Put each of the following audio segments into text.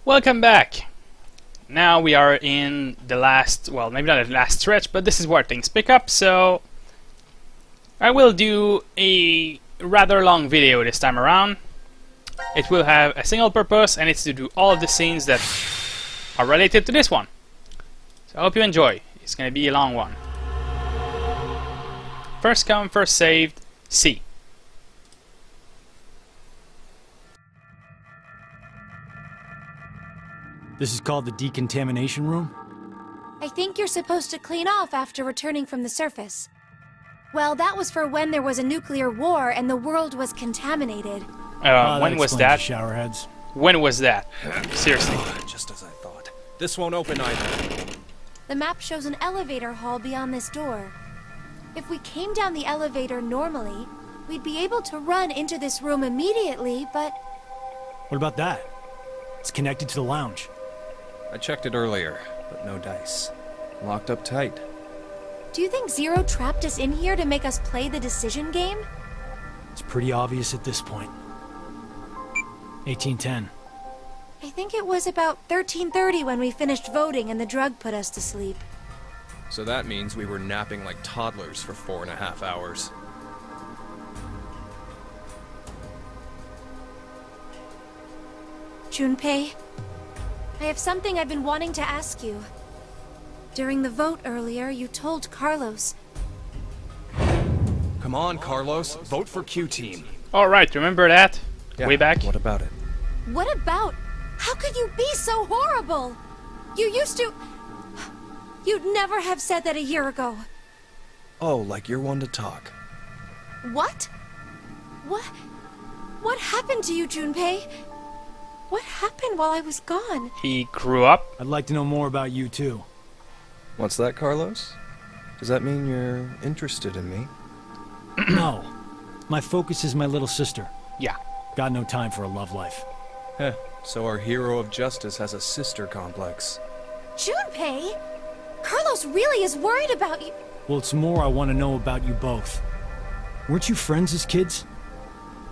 Welcome back! Now we are in the last, well, maybe not the last stretch, but this is where things pick up, so I will do a rather long video this time around. It will have a single purpose, and it's to do all of the scenes that are related to this one. So I hope you enjoy. It's going to be a long one. First come, first saved, C. This is called the decontamination room? I think you're supposed to clean off after returning from the surface. Well, that was for when there was a nuclear war and the world was contaminated. When was that? Showerheads. When was that? Seriously. Just as I thought. This won't open either. The map shows an elevator hall beyond this door. If we came down the elevator normally, we'd be able to run into this room immediately, but... What about that? It's connected to the lounge. I checked it earlier, but no dice. Locked up tight. Do you think Zero trapped us in here to make us play the decision game? It's pretty obvious at this point. 1810. I think it was about 13:30 when we finished voting and the drug put us to sleep. So that means we were napping like toddlers for 4.5 hours. Junpei, I have something I've been wanting to ask you. During the vote earlier, you told Carlos. Come on, Carlos. Vote for Q Team. Alright, remember that? Yeah, Way back? What about it? What about? How could you be so horrible? You used to... You'd never have said that a year ago. Oh, like you're one to talk. What? What happened to you, Junpei? What happened while I was gone? He grew up? I'd like to know more about you, too. What's that, Carlos? Does that mean you're interested in me? No. My focus is my little sister. Yeah. Got no time for a love life. Heh, so our hero of justice has a sister complex. Junpei? Carlos really is worried about you. Well, it's more I want to know about you both. Weren't you friends as kids?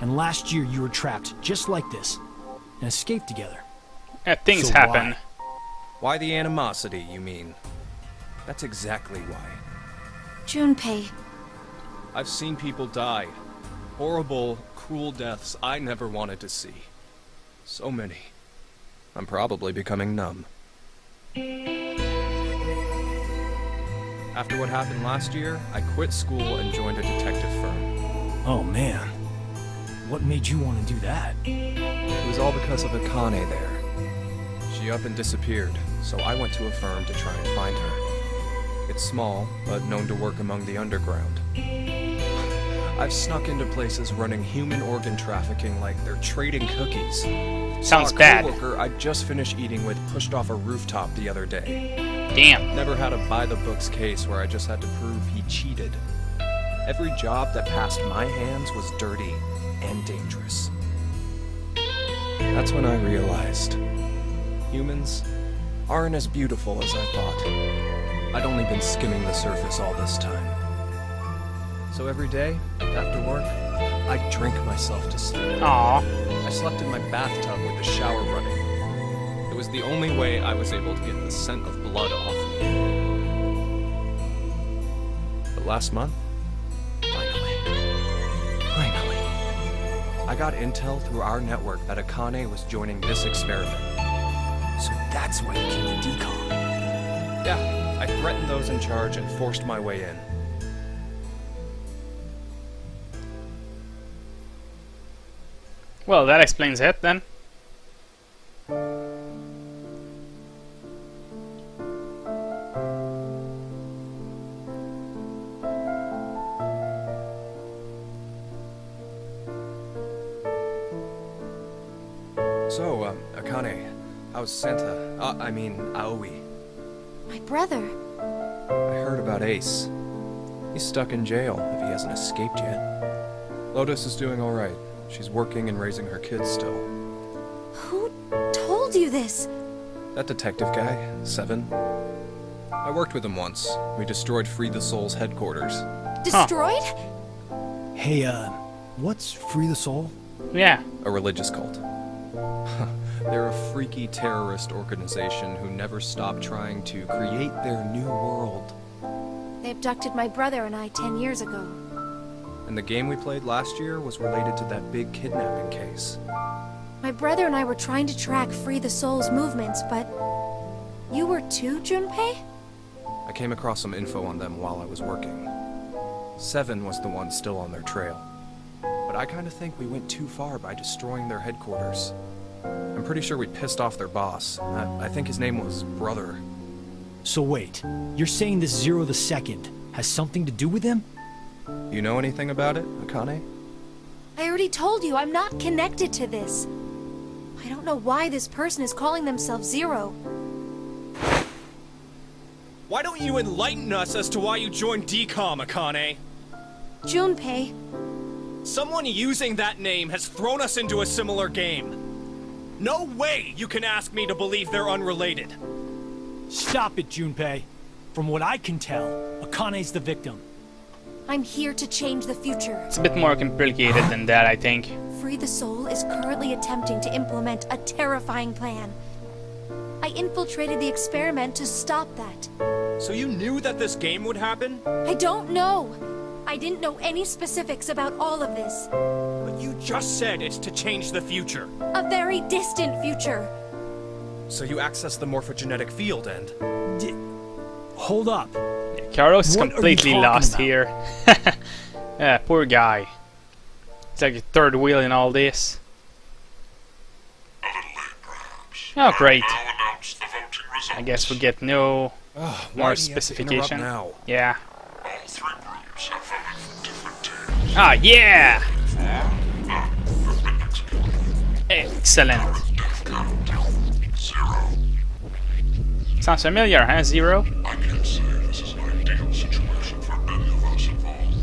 And last year you were trapped just like this, and escaped together. Things So happen. Why the animosity, you mean? That's exactly why. Junpei. I've seen people die. Horrible, cruel deaths I never wanted to see. So many. I'm probably becoming numb. After what happened last year, I quit school and joined a detective firm. Oh, man. What made you want to do that? It was all because of Akane there. She up and disappeared, so I went to a firm to try and find her. It's small, but known to work among the underground. I've snuck into places running human organ trafficking like they're trading cookies. Sounds Saw a bad. coworker I'd just finished eating with pushed off a rooftop the other day. Damn. Never had a by-the-books case where I just had to prove he cheated. Every job that passed my hands was dirty and dangerous. That's when I realized humans aren't as beautiful as I thought. I'd only been skimming the surface all this time. So every day, after work, I'd drink myself to sleep. Aww. I slept in my bathtub with the shower running. It was the only way I was able to get the scent of blood off me. But last month, finally, I got intel through our network that Akane was joining this experiment. So that's why you came to decon. Yeah, I threatened those in charge and forced my way in. Well, that explains it then. So, Akane, how's Santa? I mean, Aoi. My brother. I heard about Ace. He's stuck in jail, if he hasn't escaped yet. Lotus is doing alright. She's working and raising her kids still. Who told you this? That detective guy, Seven. I worked with him once. We destroyed Free the Soul's headquarters. Destroyed? Hey, what's Free the Soul? Yeah. A religious cult. They're a freaky terrorist organization who never stop trying to create their new world. They abducted my brother and I 10 years ago. And the game we played last year was related to that big kidnapping case. My brother and I were trying to track Free the Soul's movements, but... You were too, Junpei? I came across some info on them while I was working. 7 was the one still on their trail. But I kinda think we went too far by destroying their headquarters. I'm pretty sure we pissed off their boss. I think his name was Brother. So wait, you're saying this Zero the Second has something to do with him? You know anything about it, Akane? I already told you, I'm not connected to this. I don't know why this person is calling themselves Zero. Why don't you enlighten us as to why you joined DCOM, Akane? Junpei, Someone using that name has thrown us into a similar game. No way you can ask me to believe they're unrelated. Stop it, Junpei. From what I can tell, Akane's the victim. I'm here to change the future. It's a bit more complicated than that, I think. Free the Soul is currently attempting to implement a terrifying plan. I infiltrated the experiment to stop that. So you knew that this game would happen? I don't know. I didn't know any specifics about all of this. But you just said it's to change the future. A very distant future. So you accessed the morphogenetic field and... Hold up. Carlos is What are you completely talking lost about? here. Yeah, poor guy. It's like a third wheel in all this. Oh, great. I guess we get no more specification. Now? Yeah. Ah, yeah! Excellent. Sounds familiar, huh, Zero?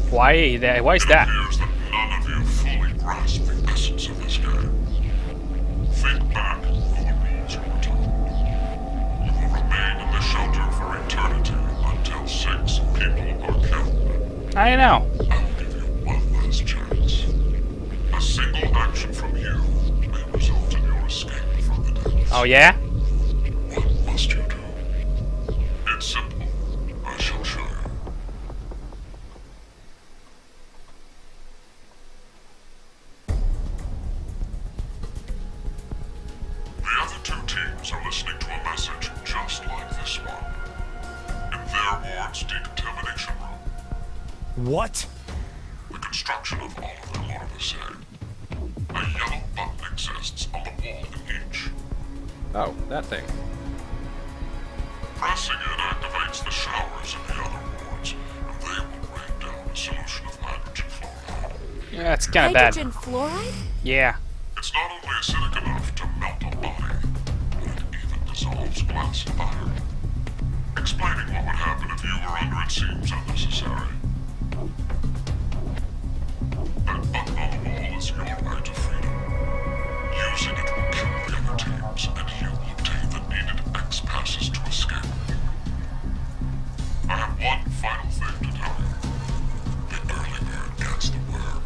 Why that? Why is that? Appears that none of you fully grasp the essence of this game. Think back on the rules you were told. You will remain in the shelter for eternity until 6 people are killed. I know. I will give you one last chance. A single action from you may result in your escape from the death. Oh yeah? What must you do? It's simple. I shall show you. The other 2 teams are listening to a message just like this one. In their ward's decontamination room. What? The construction of all of them are the same. A yellow button exists on the wall in each. Oh, that thing. Pressing it activates the showers in the other wards, and they will rain down a solution of hydrogen fluoride. Yeah, it's kind of bad. Hydrogen fluoride? Yeah. It's not only acidic enough to melt a body, but it even dissolves glass and iron. Explaining what would happen if you were under it seems unnecessary. That button on the wall is your right to freedom. Using it will kill the other teams, and you will obtain the needed X passes to escape. I have one final thing to tell you. The early bird gets the worm.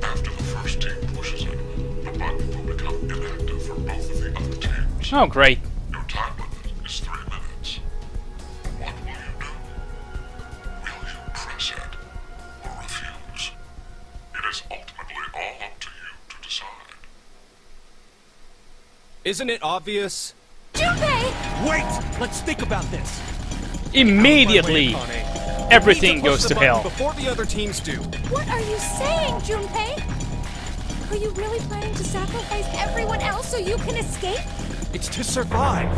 After the first team pushes it, the button will become inactive for both of the other teams. Oh, great. Your time limit is 3 minutes. What will you do? Will you press it or refuse? It is ultimately all up to you to decide. Isn't it obvious? Junpei! Wait! Let's think about this. Immediately, Out of my way, Akane. everything You need to push goes the to button hell. before the other teams do. What are you saying, Junpei? Are you really planning to sacrifice everyone else so you can escape? It's to survive.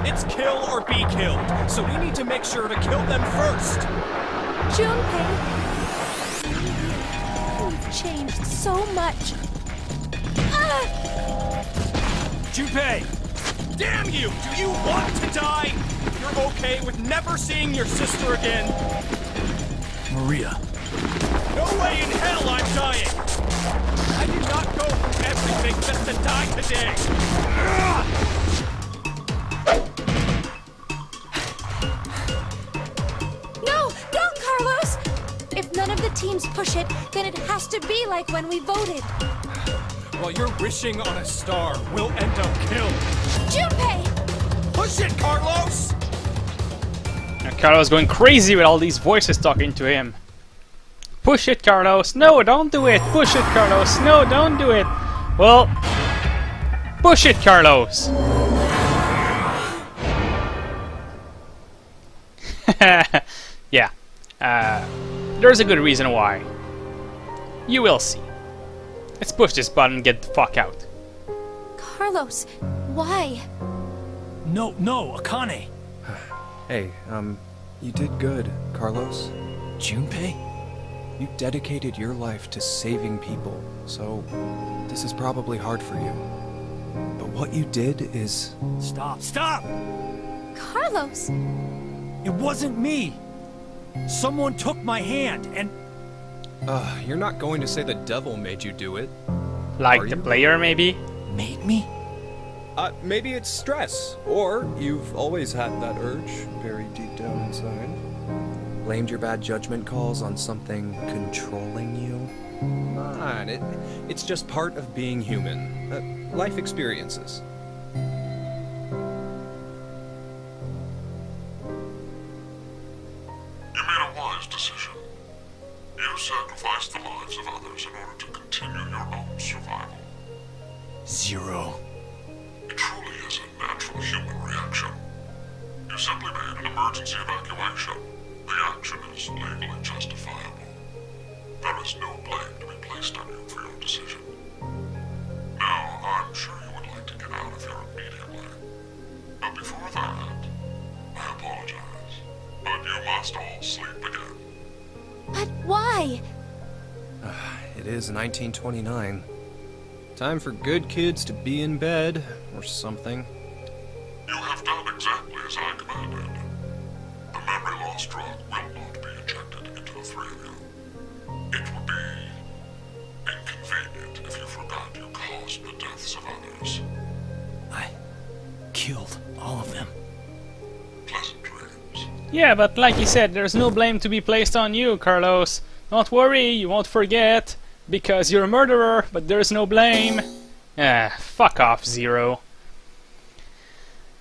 It's kill or be killed. So we need to make sure to kill them first. Junpei, you've changed so much. Ah! Junpei! Damn you! Do you want to die? You're okay with never seeing your sister again? Maria. No way in hell I'm dying! I did not go through everything just to die today! No, don't, Carlos! If none of the teams push it, then it has to be like when we voted. while you're wishing on a star, we'll end up killed. Junpei! Push it, Carlos! Now Carlos going crazy with all these voices talking to him. Push it, Carlos. No, don't do it. Push it, Carlos. No, don't do it. Well, push it, Carlos. Yeah. There's a good reason why. You will see. Let's push this button and get the fuck out. Carlos, why? No, Akane. Hey, you did good, Carlos. Junpei? You dedicated your life to saving people, so this is probably hard for you. But what you did is... Stop! Carlos! It wasn't me! Someone took my hand, and... You're not going to say the devil made you do it. Like Are the you? player, maybe? Made me? Maybe it's stress, or you've always had that urge very deep down inside. Blamed your bad judgment calls on something controlling you? Come on, it's just part of being human. Life experiences. You made a wise decision. You sacrificed the lives of others in order to continue your own survival. Zero. It truly is a natural human reaction. You simply made an emergency evacuation. The action is legally justifiable. There is no blame to be placed on you for your decision. Now, I'm sure you would like to get out of here immediately. But before that, I apologize. But you must all sleep again. But why? It is 1929. Time for good kids to be in bed, or something. You have done exactly as I commanded. The memory loss drug will not be injected into the three of you. It would be inconvenient if you forgot you caused the deaths of others. I killed all of them. Pleasant dreams. Yeah, but like you said, there's no blame to be placed on you, Carlos. Don't worry, you won't forget. Because you're a murderer, but there's no blame. Fuck off, Zero.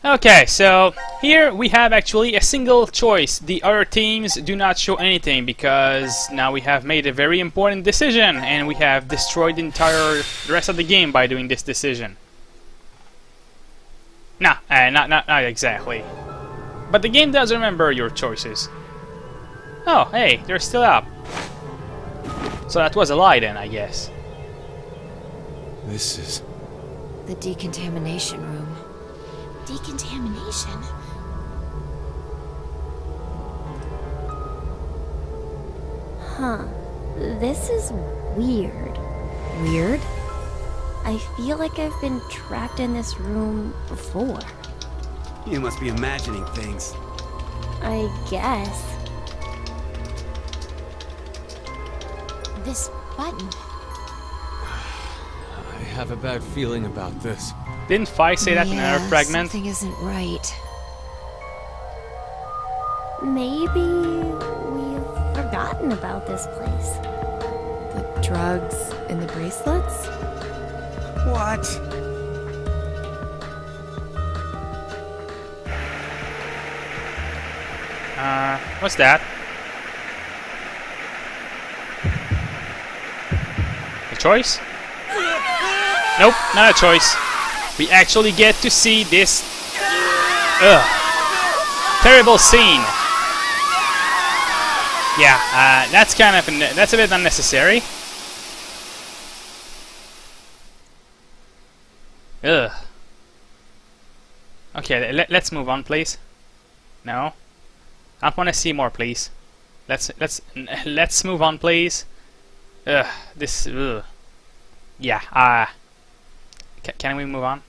Okay, so here we have actually a single choice. The other teams do not show anything because now we have made a very important decision and we have destroyed the rest of the game by doing this decision. Nah, not exactly. But the game does remember your choices. Oh, hey, they're still up. So that was a lie then, I guess. This is... The decontamination room. Decontamination? Huh. This is weird. Weird? I feel like I've been trapped in this room before. You must be imagining things. I guess. This button. I have a bad feeling about this. Didn't Fi say that in Yeah, another fragment? Something isn't right. Maybe we've forgotten about this place. The drugs and the bracelets? What? What's that? A choice? Nope, not a choice. We actually get to see this terrible scene. Yeah, that's kind of that's a bit unnecessary. Ugh. Okay, let's move on, please. No, I don't want to see more, please. Let's move on, please. Ugh, this. Ugh. Yeah. Can we move on?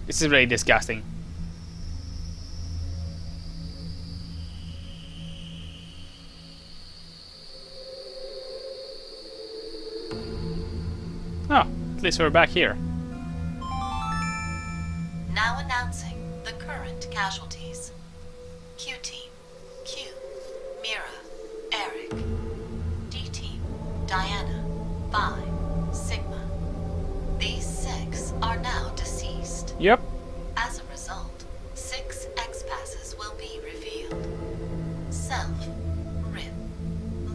This is really disgusting. Oh, at least we're back here. Now announcing the current casualties. Q Team, Q, Mira, Diana, Phi, Sigma. These 6 are now deceased. Yep. As a result, 6 X-passes will be revealed. Self, Rip,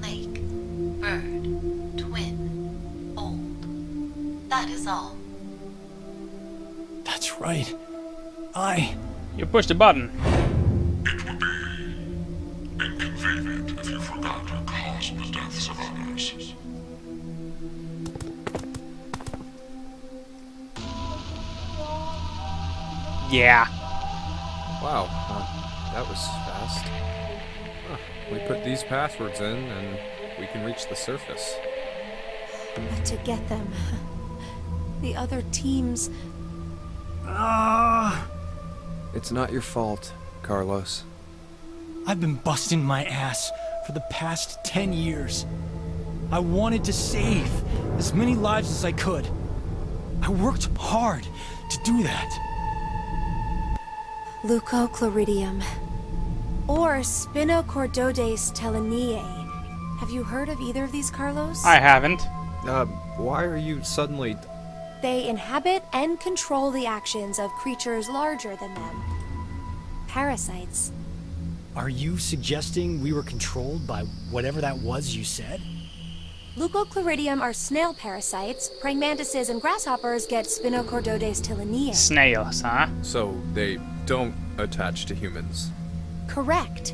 Lake, Bird, Twin, Old. That is all. That's right. You push the button. It would be inconvenient if you forgot to cause the deaths of others. Yeah. Wow, that was fast. Huh, we put these passwords in, and we can reach the surface. But to get them, the other teams... It's not your fault, Carlos. I've been busting my ass for the past 10 years. I wanted to save as many lives as I could. I worked hard to do that. Leucochloridium. Or Spinochordodes teleniae. Have you heard of either of these, Carlos? I haven't. Why are you suddenly... They inhabit and control the actions of creatures larger than them. Parasites. Are you suggesting we were controlled by whatever that was you said? Leucochloridium are snail parasites. Praying mantises and grasshoppers get Spinochordodes teleniae. Snails, huh? So they don't attach to humans? Correct.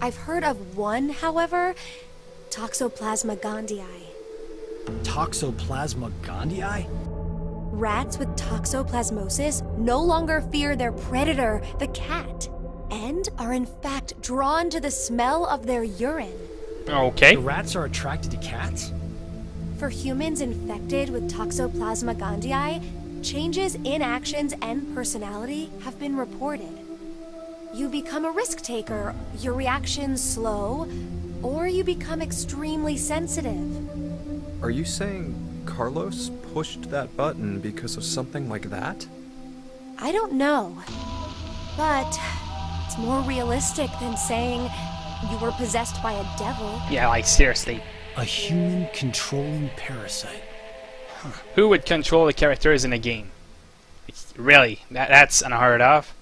I've heard of one, however, Toxoplasma gondii. Toxoplasma gondii? Rats with toxoplasmosis no longer fear their predator, the cat, and are in fact drawn to the smell of their urine. Okay. The rats are attracted to cats? For humans infected with Toxoplasma gondii, changes in actions and personality have been reported. You become a risk taker, your reactions slow, or you become extremely sensitive. Are you saying Carlos pushed that button because of something like that? I don't know, but it's more realistic than saying you were possessed by a devil. Yeah, like seriously. A human controlling parasite. Who would control the characters in a game? Really, that's unheard of.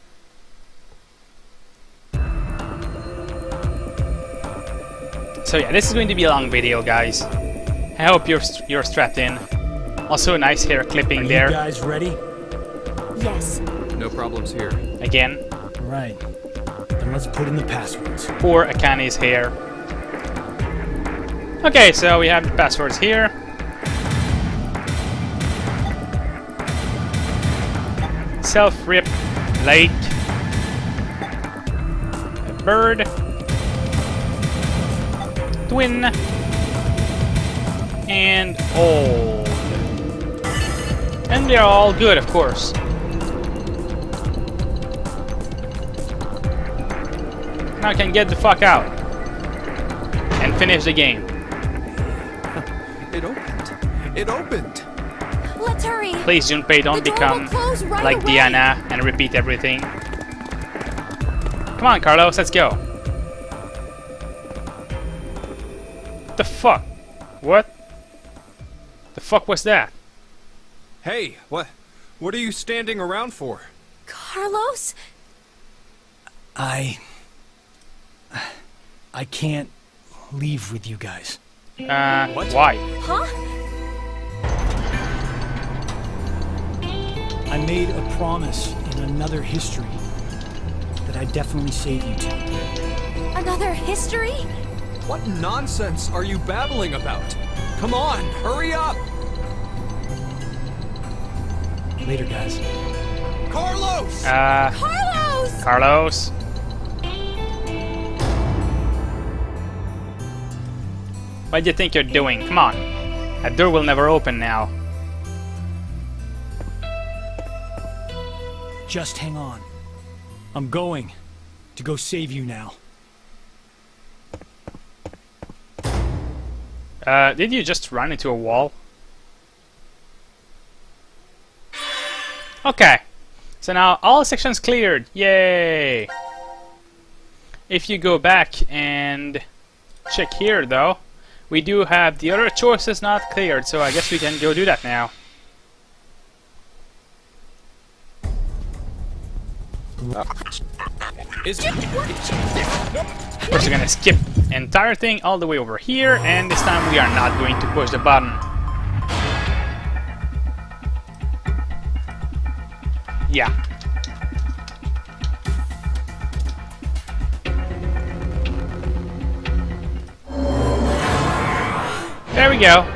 So yeah, this is going to be a long video, guys. I hope you're strapped in. Also, a nice hair clipping Are there. you guys ready? Yes. No problems here. Again. Right. Then let's put in the passwords. Poor Akane's hair. Okay, so we have the passwords here. Self-rip, lake, a bird, twin, and old. And they're all good, of course. Now I can get the fuck out and finish the game. It opened. It opened. Let's hurry. Please, Junpei, don't The door become will close right like away. Diana and repeat everything. Come on, Carlos, let's go. The fuck? What? The fuck was that? Hey, what are you standing around for? Carlos? I can't leave with you guys. What? Why? Huh? I made a promise in another history that I'd definitely save you two. Another history? What nonsense are you babbling about? Come on, hurry up! Later, guys. Carlos! Carlos! Carlos? What do you think you're doing? Come on. That door will never open now. Just hang on. I'm going to go save you now. Did you just run into a wall? Okay. So now all sections cleared. Yay! If you go back and check here though, we do have the other choices not cleared, so I guess we can go do that now. Of course, we're gonna skip the entire thing all the way over here, and this time we are not going to push the button. Yeah. There we go.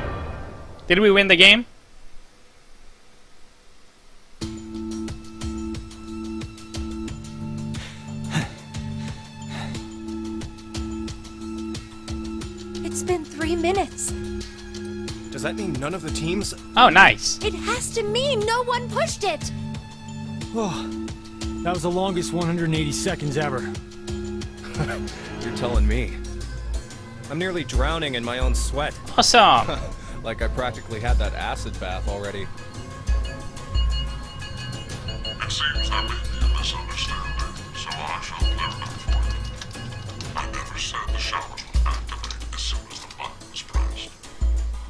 Did we win the game? It's been 3 minutes. Does that mean none of the teams? Oh, nice. It has to mean no one pushed it. Oh, that was the longest 180 seconds ever. You're telling me. I'm nearly drowning in my own sweat. Awesome. Like I practically had that acid bath already. It seems there may be a misunderstanding, so I shall clarify for you. I never said the showers would activate as soon as the button was pressed.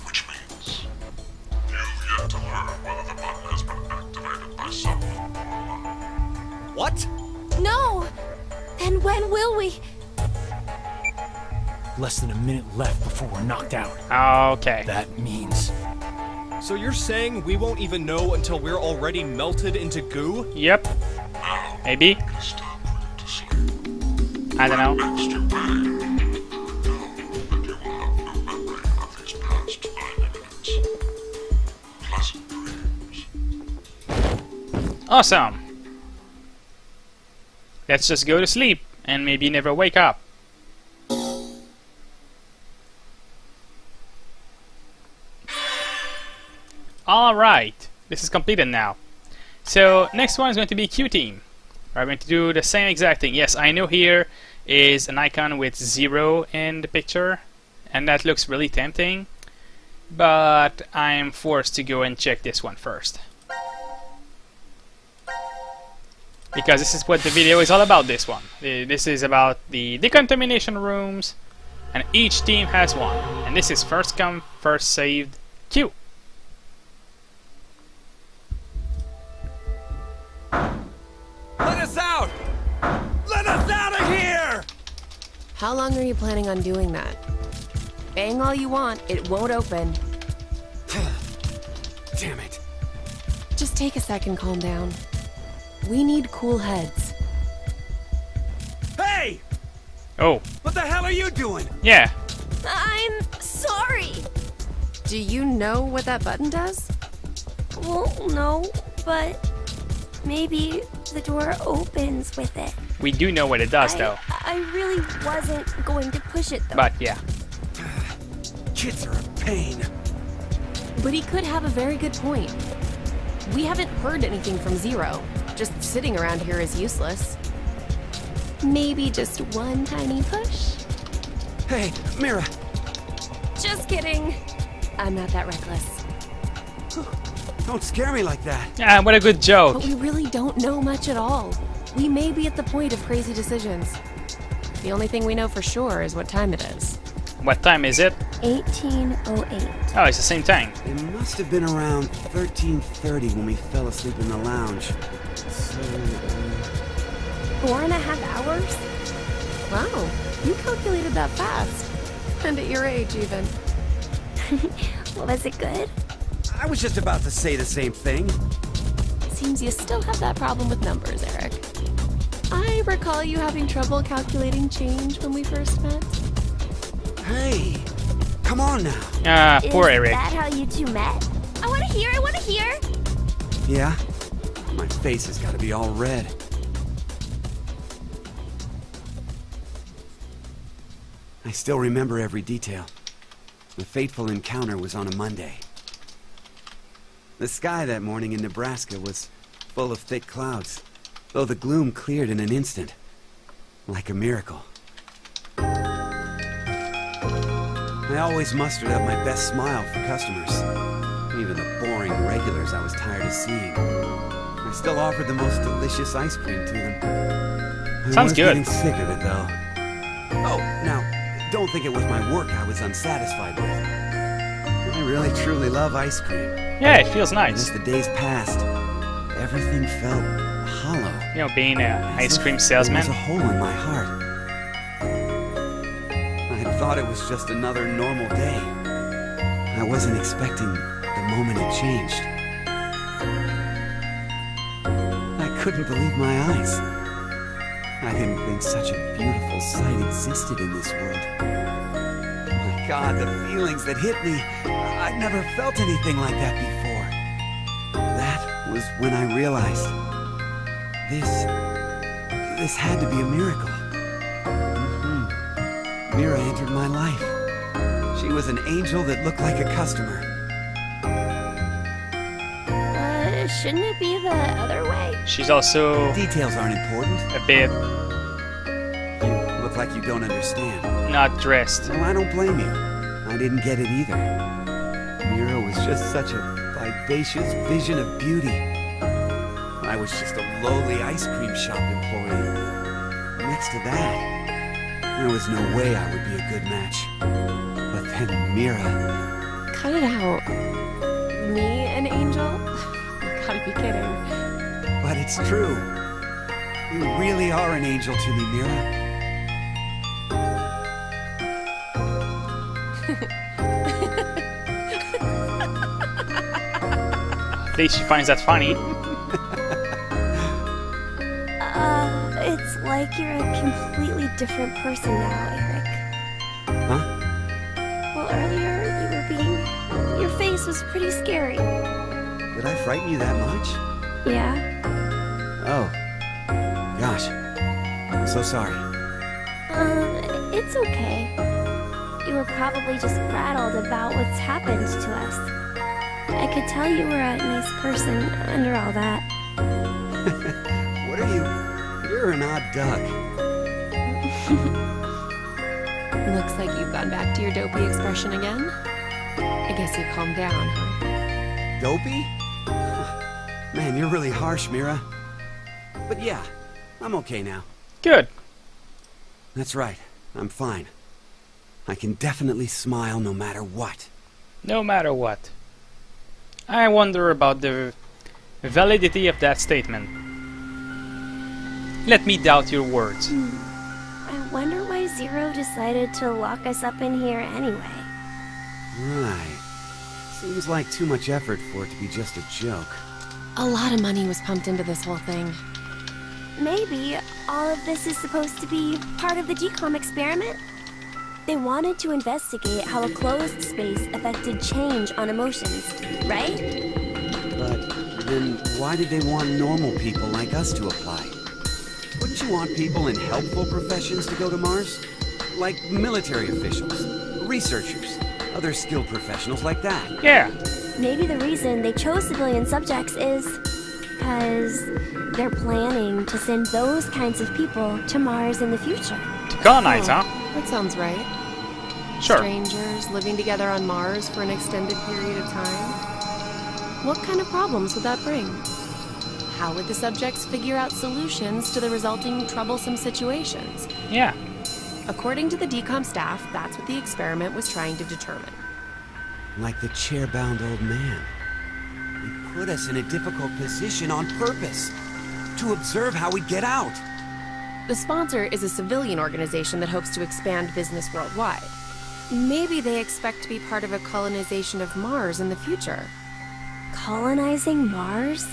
Which means you've yet to learn whether the button has been activated by someone or not. What? No. Then when will we? Less than a minute left before we're knocked out. Okay. That means... So you're saying we won't even know until we're already melted into goo? Yep. Maybe. It's time for you to sleep. I don't know. Next you pay. Know that you will have no memory of these past 90 minutes. Pleasant dreams. Awesome. Let's just go to sleep and maybe never wake up. Alright, this is completed now. So next one is going to be Q team. We're going to do the same exact thing. Yes, I know here is an icon with 0 in the picture, and that looks really tempting, but I'm forced to go and check this one first. Because this is what the video is all about, this one. This is about the decontamination rooms, and each team has one. And this is first come, first saved Q. Let us out! Let us out of here! How long are you planning on doing that? Bang all you want, it won't open. Damn it. Just take a second, calm down. We need cool heads. Hey! Oh, What the hell are you doing? yeah. I'm sorry. Do you know what that button does? Well, no, but maybe the door opens with it. We do know what it does, though. I really wasn't going to push it, though. But yeah. Kids are a pain. But he could have a very good point. We haven't heard anything from Zero. Just sitting around here is useless. Maybe just one tiny push? Hey, Mira. Just kidding. I'm not that reckless. Don't scare me like that. Ah, what a good joke. But we really don't know much at all. We may be at the point of crazy decisions. The only thing we know for sure is what time it is. What time is it? 1808. Oh, it's the same time. It must have been around 13:30 when we fell asleep in the lounge. So, 4.5 hours? Wow, you calculated that fast. And at your age, even. Was it good? I was just about to say the same thing. Seems you still have that problem with numbers, Eric. I recall you having trouble calculating change when we first met. Hey, come on now. Ah, poor Is Eric. that how you two met? I want to hear. Yeah? My face has got to be all red. I still remember every detail. The fateful encounter was on a Monday. The sky that morning in Nebraska was full of thick clouds, though the gloom cleared in an instant, like a miracle. I always mustered up my best smile for customers, even the boring regulars I was tired of seeing. I still offered the most delicious ice cream to them. I Sounds was good. getting sick of it, though. Oh, now, don't think it was my work I was unsatisfied with. I really truly love ice cream. Yeah, it feels And nice. as the days passed, everything felt hollow. You know, being an As ice if cream There salesman. was a hole in my heart. I had thought it was just another normal day. I wasn't expecting the moment it changed. I couldn't believe my eyes. I didn't think such a beautiful sight existed in this world. My God, the feelings that hit me, I'd never felt anything like that before. That was when I realized this had to be a miracle. Mira entered my life. She was an angel that looked like a customer. Shouldn't it be the other way? She's also Details aren't important. a bit You look like you don't understand. not dressed. Well, I don't blame you. I didn't get it either. Mira was just such a vivacious vision of beauty. I was just a lowly ice cream shop employee. Next to that, there was no way I would be a good match. But then Mira... Cut it out. Me, an angel? You gotta be kidding. But it's true. You really are an angel to me, Mira. At least she finds that funny. It's like you're a completely different person now, Eric. Huh? Well, earlier your face was pretty scary. Did I frighten you that much? Yeah? Oh. Gosh. I'm so sorry. It's okay. You were probably just rattled about what's happened to us. I could tell you were a nice person under all that. What are you? You're an odd duck. Looks like you've gone back to your dopey expression again. I guess you calmed down, huh? Dopey? Man, you're really harsh, Mira. But yeah, I'm okay now. Good. That's right. I'm fine. I can definitely smile no matter what. No matter what. I wonder about the validity of that statement. Let me doubt your words. I wonder why Zero decided to lock us up in here anyway. Right. Seems like too much effort for it to be just a joke. A lot of money was pumped into this whole thing. Maybe all of this is supposed to be part of the decom experiment? They wanted to investigate how a closed space affected change on emotions, right? But then why did they want normal people like us to apply? Wouldn't you want people in helpful professions to go to Mars? Like military officials, researchers, other skilled professionals like that. Yeah. Maybe the reason they chose civilian subjects is because they're planning to send those kinds of people to Mars in the future. To colonize, Oh, huh? That sounds right. Sure. Strangers living together on Mars for an extended period of time. What kind of problems would that bring? How would the subjects figure out solutions to the resulting troublesome situations? Yeah. According to the decom staff, that's what the experiment was trying to determine. Like the chair-bound old man. They put us in a difficult position on purpose. To observe how we get out. The sponsor is a civilian organization that hopes to expand business worldwide. Maybe they expect to be part of a colonization of Mars in the future. Colonizing Mars?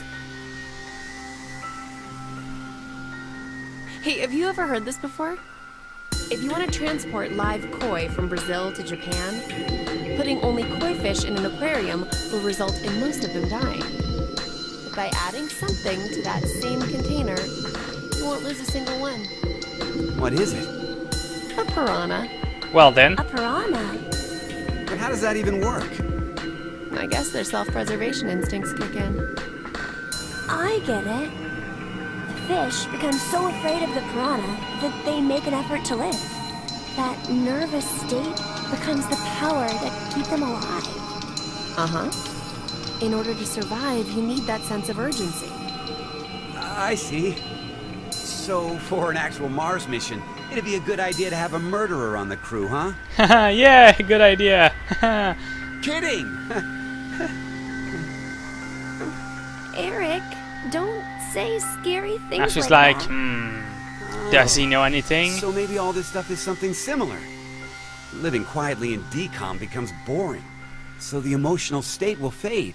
Hey, have you ever heard this before? If you want to transport live koi from Brazil to Japan, putting only koi fish in an aquarium will result in most of them dying. But by adding something to that same container, you won't lose a single one. What is it? A piranha. Well then. A piranha? But how does that even work? I guess their self-preservation instincts kick in. I get it. The fish become so afraid of the piranha that they make an effort to live. That nervous state becomes the power that keeps them alive. Uh-huh. In order to survive, you need that sense of urgency. I see. So, for an actual Mars mission, It'd be a good idea to have a murderer on the crew, huh? Yeah, good idea. Kidding! Eric, don't say scary things Now she's like like, that. does he know anything? So maybe all this stuff is something similar. Living quietly in decom becomes boring, so the emotional state will fade.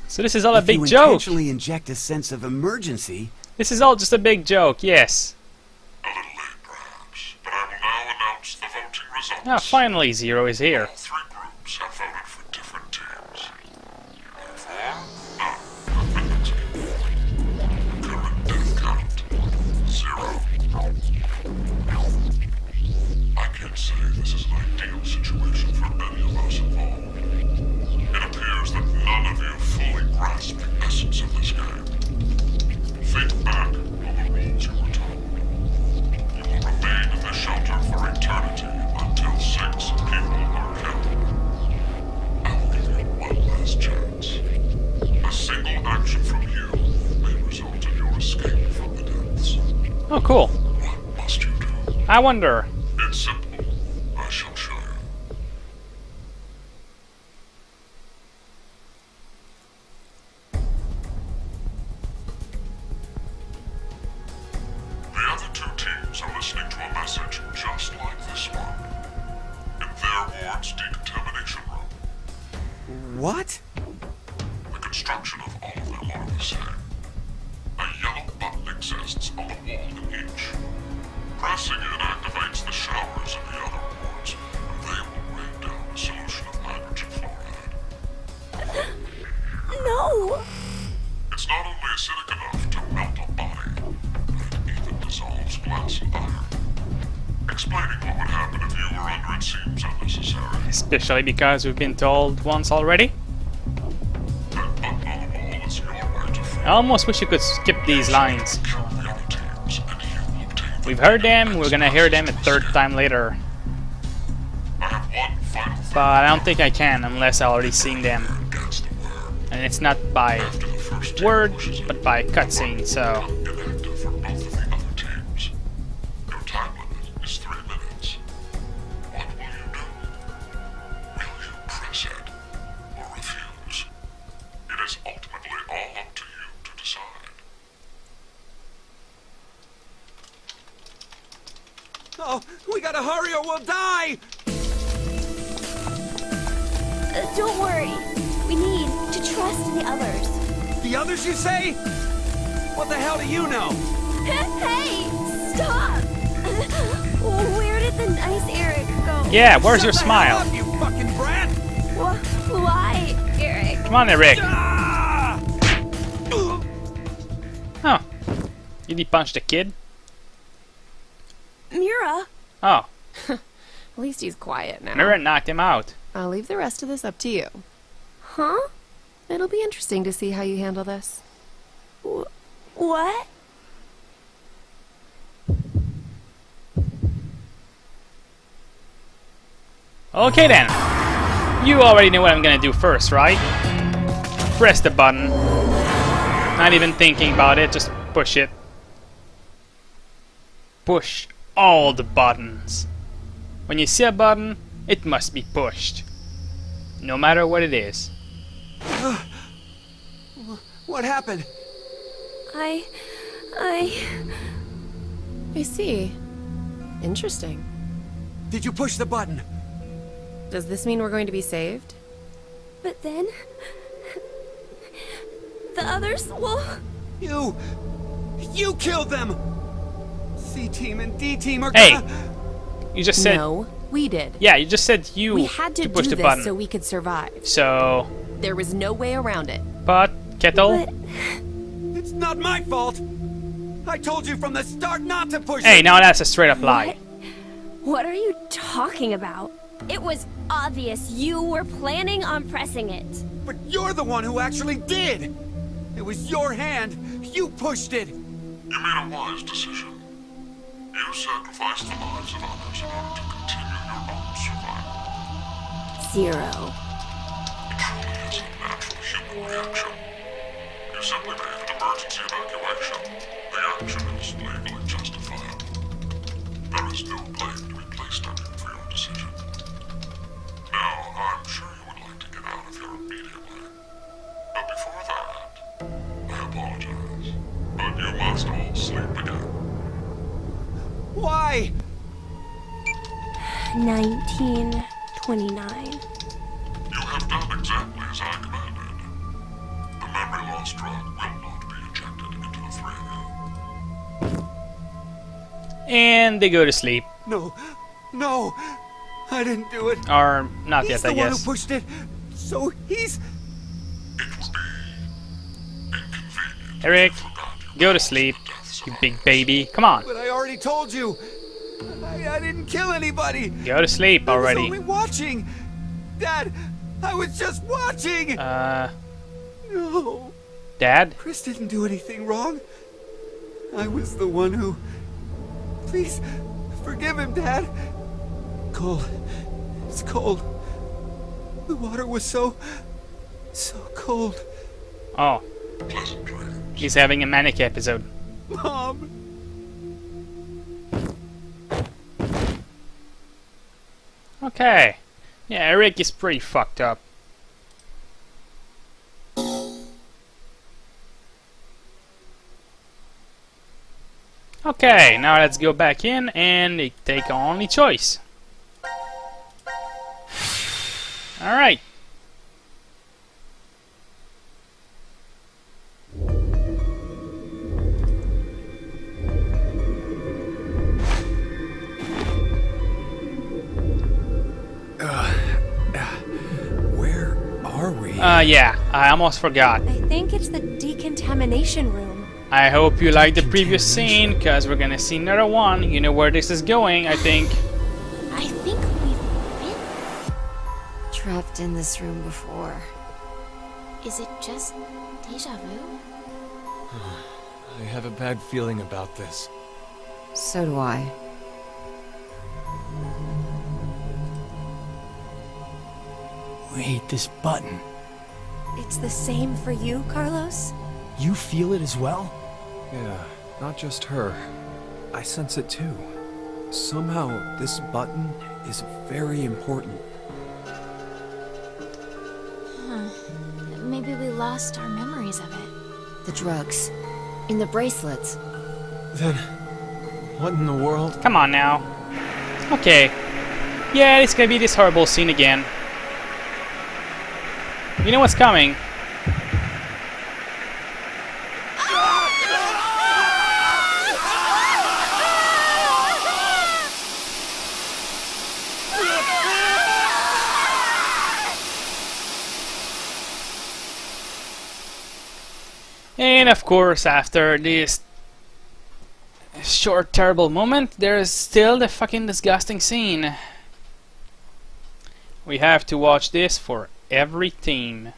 So this is all a If big you joke. intentionally inject a sense of emergency, This is all just a big joke, yes. A little late, perhaps, but I will now announce the voting results. Ah, finally Zero is here. All three groups have voted for different teams. Therefore, none have been executed. Current death count, 0. I can't say this is an ideal situation for any of us involved. It appears that none of you fully grasp the essence of this game. Think back on the rules you were told. You will remain in the shelter for eternity until 6 people are killed. I will give you one last chance. A single action from you may result in your escape from the depths. Oh, cool. What must you do? I wonder. It's simple. I shall show you. The other two teams are listening to a message just like this one. In their ward's decontamination room. what? The construction of all of them are the same. A yellow button exists on the wall in each. Pressing it activates the showers in the other wards, and they will rain down a solution of hydrogen fluoride. No! It's not only acidic enough to melt a body, but it even dissolves glass and iron. Explaining what would happen if you were under it seems unnecessary. Especially because we've been told once already. That button on the wall is your right to free. I almost wish you could skip these lines. Kill the other teams, and you will obtain the We've heard them, we're gonna hear them a third time later. I have one final thing But I don't think I can unless I already seen them. against the word. And it's not by After the first team word, pushes a but by cutscene, so... inactive for both of the other teams. Your time limit is 3 minutes. What will you do? Will you press it or refuse? It is ultimately all up to you to decide. Oh, we gotta hurry or we'll die! Don't worry. We need to trust the others. The others, you say? What the hell do you know? Hey! Stop! Where did the nice Eric go? Yeah, where's your Shut the hell smile? up, you fucking brat! Why, Eric? Come on, Eric. Ah! Oh. Did he punch the kid? Mira? Oh. At least he's quiet now. Mirror knocked him out. I'll leave the rest of this up to you. Huh? It'll be interesting to see how you handle this. What? Okay then. You already know what I'm gonna do first, right? Press the button. Not even thinking about it, just push it. Push all the buttons. When you see a button, it must be pushed. No matter what it is. What happened? I see. Interesting. Did you push the button? Does this mean we're going to be saved? But then... the others will... You killed them! C-Team and D-Team are Hey! gonna... You just said... No, we did. Yeah, you just said you We had to push do the this button. so we could survive. So... There was no way around it. But, Kettle? But... It's not my fault! I told you from the start not to push Hey, it! now that's a straight up lie. What are you talking about? It was obvious you were planning on pressing it. But you're the one who actually did! It was your hand! You pushed it! You made a wise decision. You sacrificed the lives of others in order to continue your own survival. Zero. It truly is a natural human reaction. You simply made an emergency evacuation. The action is legally justifiable. There is no studying for your decision. Now, I'm sure you would like to get out of here immediately. But before that, I apologize. But you must all sleep again. Why? 1929. You have done exactly as I commanded. The memory loss drug will not be injected into the three of you. And they go to sleep. No, no, I didn't do it. Or not He's yet, I the one who guess. pushed it. So he's... It would be inconvenient Eric, if you forgot you go to caused sleep, the deaths you of big others. baby. Come on, But I already told you. I didn't kill anybody. go to sleep I was already. only watching. Dad, I was just watching. No. Dad? Chris didn't do anything wrong. I was the one who... Please, forgive him, Dad. Cold. It's cold. The water was so cold. Oh, Pleasant dreams. he's having a manic episode. Mom. Okay. Yeah, Eric is pretty fucked up. Okay, now let's go back in and take only choice. Alright. Where are we? Yeah, I almost forgot. I think it's the decontamination room. I hope you liked the previous scene, because we're gonna see another one. You know where this is going, I think. I think we've been trapped in this room before. Is it just deja vu? I have a bad feeling about this. So do I. Wait, this button. It's the same for you, Carlos? You feel it as well? Yeah, not just her. I sense it too. Somehow, this button is very important. Maybe we lost our memories of it. The drugs. In the bracelets. Then, what in the world? Come on now. Okay. Yeah, it's gonna be this horrible scene again. You know what's coming. And of course, after this short, terrible moment, there's still the fucking disgusting scene. We have to watch this for every team.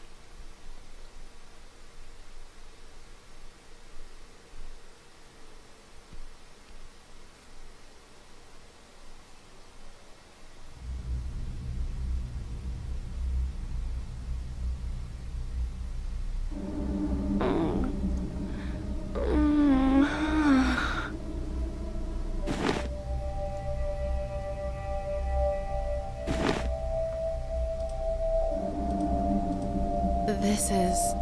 This is...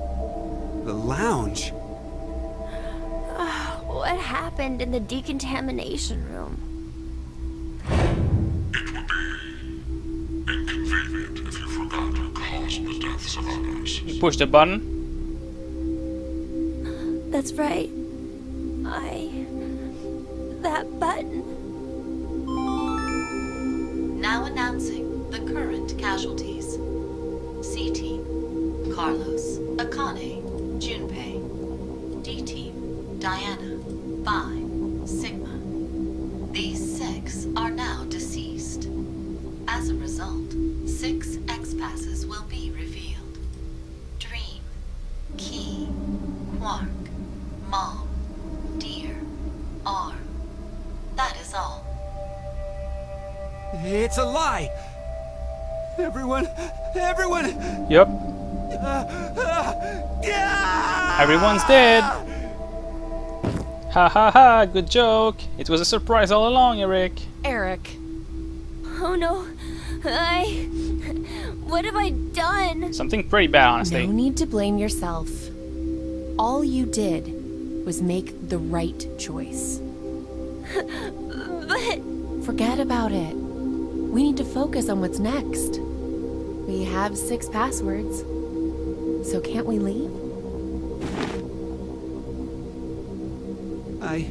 The lounge. What happened in the decontamination room? It would be inconvenient if you forgot who caused the deaths of others. You push the button. That's right. That button. Now announcing the current casualties. C-Team, Carlos, Akane, Junpei. D-Team, Diana, Phi, Sigma. These 6 are now deceased. As a result, 6 X-passes will be revealed. Dream, Key, Quark, Mom, Deer, Arm. That is all. It's a lie. Everyone. Yep. Yeah! Everyone's dead. Ha ha ha, good joke. It was a surprise all along, Eric. Eric. Oh no. What have I done? Something pretty bad, honestly. No need to blame yourself. All you did was make the right choice. But... Forget about it. We need to focus on what's next. We have 6 passwords. So can't we leave? I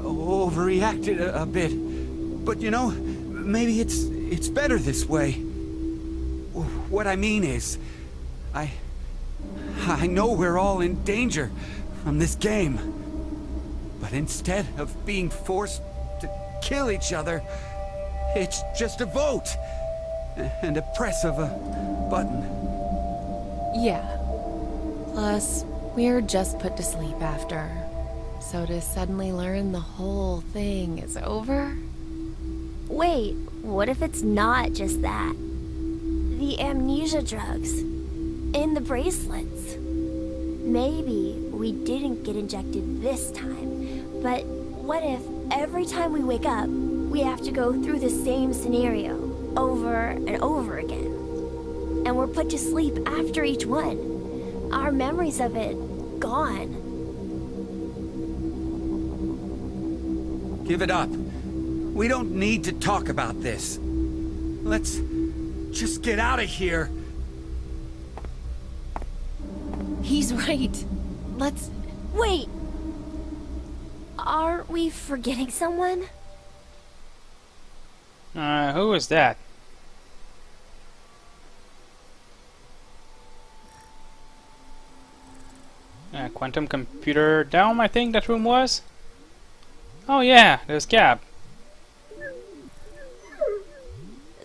overreacted a bit, but you know, maybe it's better this way. What I mean is, I know we're all in danger from this game, but instead of being forced to kill each other, it's just a vote and a press of a button. Yeah. Plus, we're just put to sleep after. So to suddenly learn the whole thing is over? Wait, what if it's not just that? The amnesia drugs. In the bracelets. Maybe we didn't get injected this time, but what if every time we wake up, we have to go through the same scenario over and over again? And we're put to sleep after each one. Our memories of it gone. Give it up. We don't need to talk about this. Let's just get out of here. He's right. Let's... Wait! Are we forgetting someone? Who is that? Quantum computer dome, I think that room was. Oh yeah, there's Gab.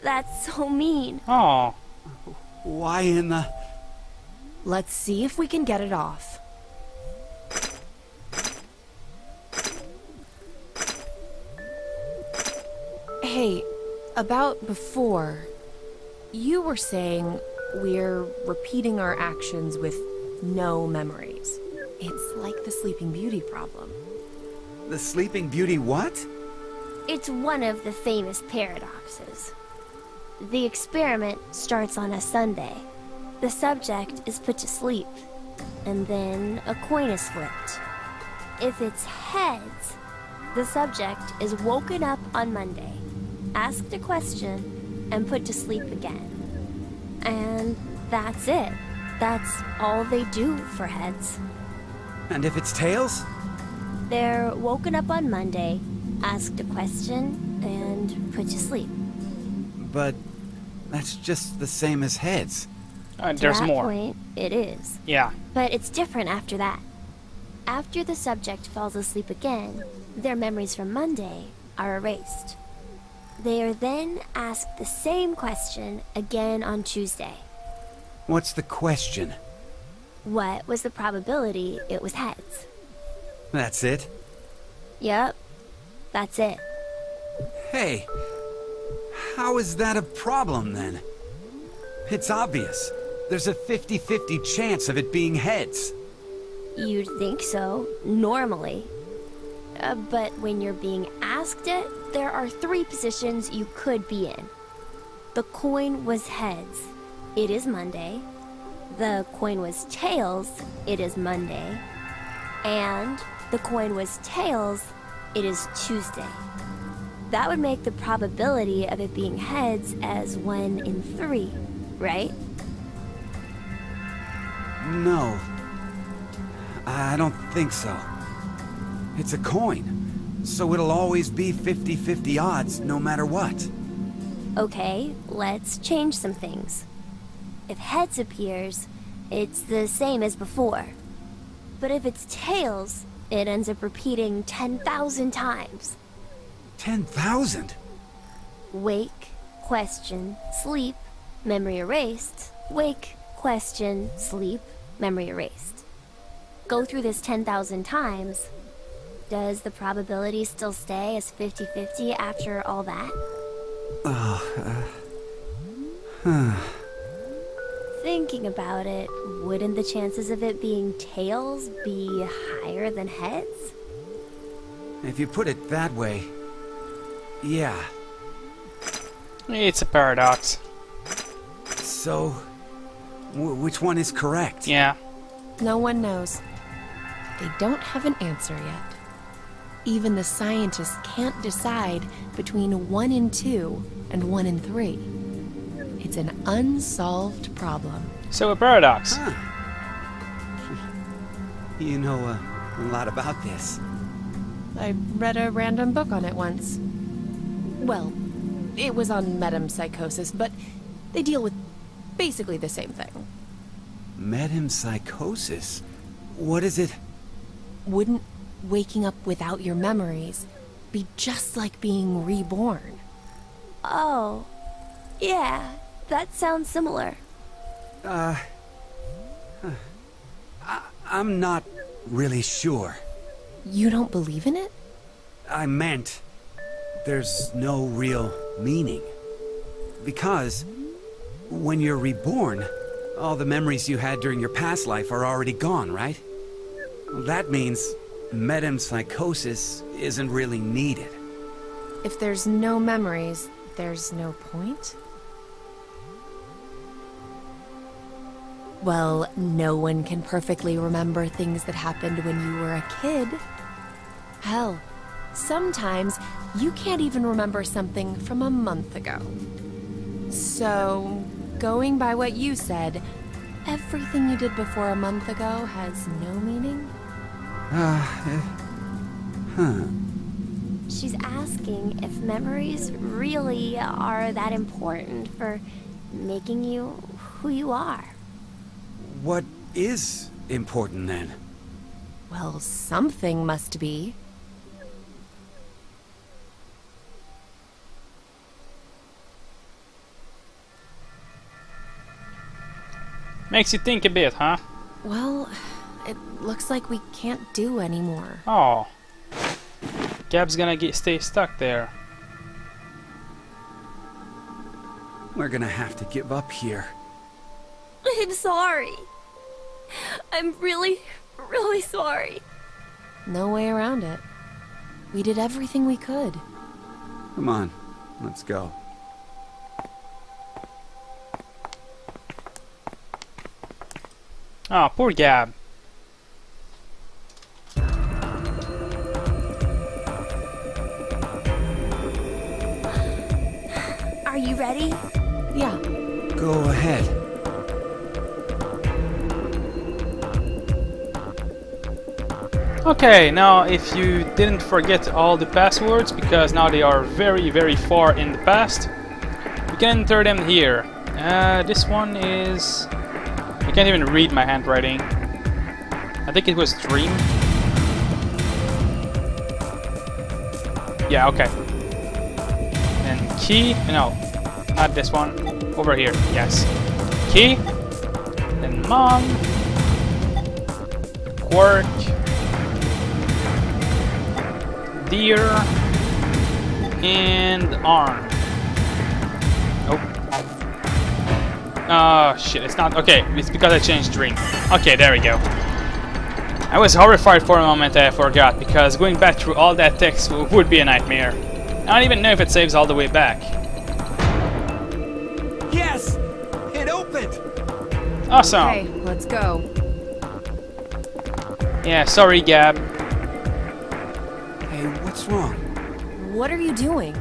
That's so mean. Oh. Why in the... Let's see if we can get it off. Hey, about before, you were saying we're repeating our actions with no memories. It's like the Sleeping Beauty problem. The Sleeping Beauty what? It's one of the famous paradoxes. The experiment starts on a Sunday. The subject is put to sleep, and then a coin is flipped. If it's heads, the subject is woken up on Monday, asked a question, and put to sleep again. And that's it. That's all they do for heads. And if it's tails? They're woken up on Monday, asked a question, and put to sleep. But that's just the same as heads. There's To that more. point, it is. Yeah. But it's different after that. After the subject falls asleep again, their memories from Monday are erased. They are then asked the same question again on Tuesday. What's the question? What was the probability it was heads? That's it? Yep, that's it. Hey, how is that a problem then? It's obvious. There's a 50-50 chance of it being heads. You'd think so, normally. But when you're being asked it, there are 3 positions you could be in. The coin was heads. It is Monday. The coin was tails. It is Monday. And the coin was tails. It is Tuesday. That would make the probability of it being heads as 1 in 3, right? No. I don't think so. It's a coin, so it'll always be 50-50 odds no matter what. Okay, let's change some things. If heads appears, it's the same as before. But if it's tails, it ends up repeating 10,000 times. 10,000? Wake, question, sleep, memory erased. Wake, question, sleep, memory erased. Go through this 10,000 times. Does the probability still stay as 50-50 after all that? Thinking about it, wouldn't the chances of it being tails be higher than heads? If you put it that way, yeah. It's a paradox. So, which one is correct? Yeah. No one knows. They don't have an answer yet. Even the scientists can't decide between 1 and 2 and 1 and 3. It's an unsolved problem. So a paradox. Huh. You know a lot about this. I read a random book on it once. Well, it was on metempsychosis, but they deal with basically the same thing. Metempsychosis? What is it? Wouldn't waking up without your memories be just like being reborn? Oh, yeah, that sounds similar. I'm not really sure. You don't believe in it? I meant there's no real meaning. Because when you're reborn, all the memories you had during your past life are already gone, right? That means metempsychosis isn't really needed. If there's no memories, there's no point? Well, no one can perfectly remember things that happened when you were a kid. Hell, sometimes you can't even remember something from a month ago. So, going by what you said, everything you did before a month ago has no meaning? She's asking if memories really are that important for making you who you are. What is important then? Well, something must be. Makes you think a bit, huh? Well, it looks like we can't do anymore. Oh. Gab's gonna stay stuck there. We're gonna have to give up here. I'm sorry. I'm really, really sorry. No way around it. We did everything we could. Come on, let's go. Oh, poor Gab. Are you ready? Yeah. Go ahead. Okay, now if you didn't forget all the passwords, because now they are very, very far in the past, you can enter them here. This one is... I can't even read my handwriting. I think it was Dream. Yeah, okay. And Key, no, not this one. Over here, yes. Key, then Mom, Quark, Deer, and Arm. Oh shit, it's not. Okay, it's because I changed Dream. Okay, there we go. I was horrified for a moment. I forgot, because going back through all that text would be a nightmare. I don't even know if it saves all the way back. Yes! It opened! Awesome! Okay, let's go. Yeah, sorry, Gab. Hey, what's wrong? What are you doing?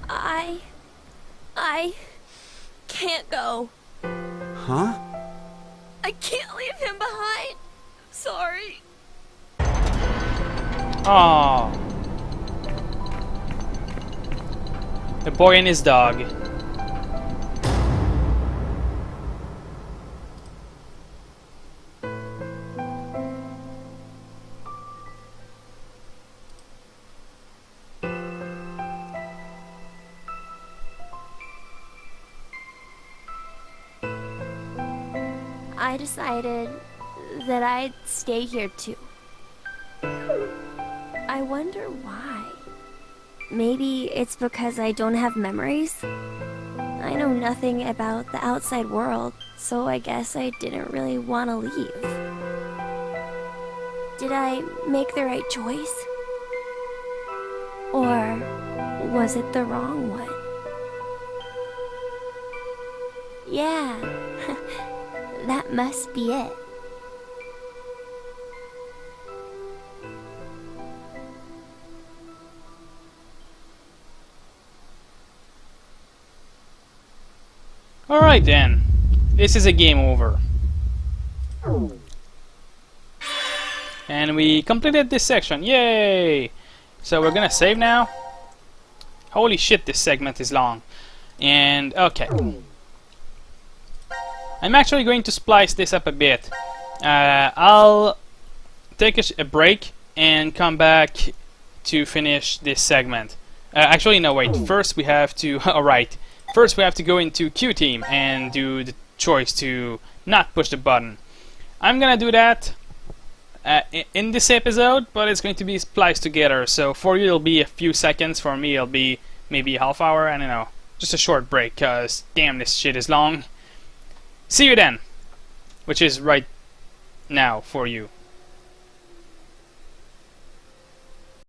I can't go. Huh? I can't leave him behind. Sorry. Aww. The boy and his dog. I decided that I'd stay here too. I wonder why. Maybe it's because I don't have memories? I know nothing about the outside world, so I guess I didn't really want to leave. Did I make the right choice? Or was it the wrong one? Yeah, that must be it. Alright then, this is a game over. And we completed this section, yay! So we're gonna save now. Holy shit, this segment is long. And, okay. I'm actually going to splice this up a bit. I'll take a break and come back to finish this segment. Actually, no, wait. First we have to... Alright. First we have to go into Q team and do the choice to not push the button. I'm gonna do that in this episode, but it's going to be spliced together. So for you it'll be a few seconds, for me it'll be maybe a half hour, I don't know. Just a short break, cause damn, this shit is long. See you then! Which is right now for you.